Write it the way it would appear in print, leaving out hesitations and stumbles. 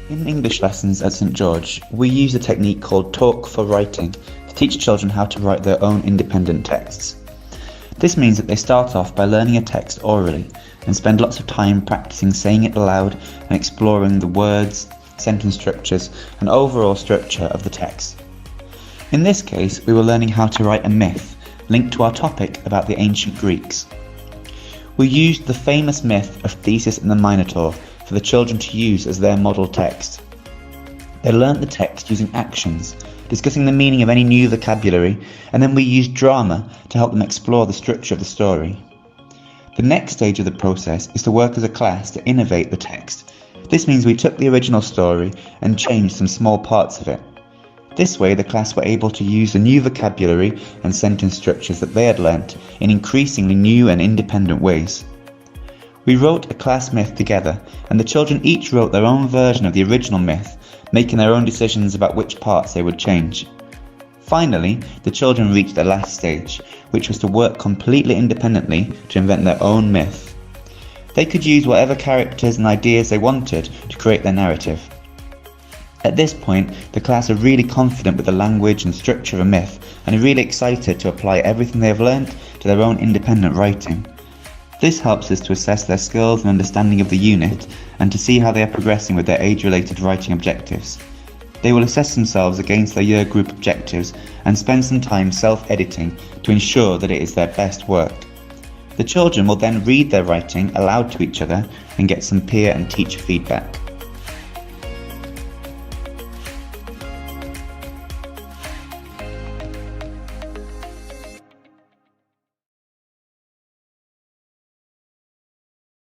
In English lessons at St George, we use a technique called Talk for Writing to teach children how to write their own independent texts. This means that they start off by learning a text orally and spend lots of time practicing saying it aloud and exploring the words, sentence structures and overall structure of the text. In this case, we were learning how to write a myth linked to our topic about the ancient Greeks. We used the famous myth of Theseus and the Minotaur for the children to use as their model text. They learnt the text using actions, discussing the meaning of any new vocabulary, and then we used drama to help them explore the structure of the story. The next stage of the process is to work as a class to innovate the text. This means we took the original story and changed some small parts of it. This way the class were able to use the new vocabulary and sentence structures that they had learnt in increasingly new and independent ways. We wrote a class myth together, and the children each wrote their own version of the original myth, making their own decisions about which parts they would change. Finally, the children reached the last stage, which was to work completely independently to invent their own myth. They could use whatever characters and ideas they wanted to create their narrative. At this point, the class are really confident with the language and structure of a myth and are really excited to apply everything they have learnt to their own independent writing. This helps us to assess their skills and understanding of the unit and to see how they are progressing with their age-related writing objectives. They will assess themselves against their year group objectives and spend some time self-editing to ensure that it is their best work. The children will then read their writing aloud to each other and get some peer and teacher feedback.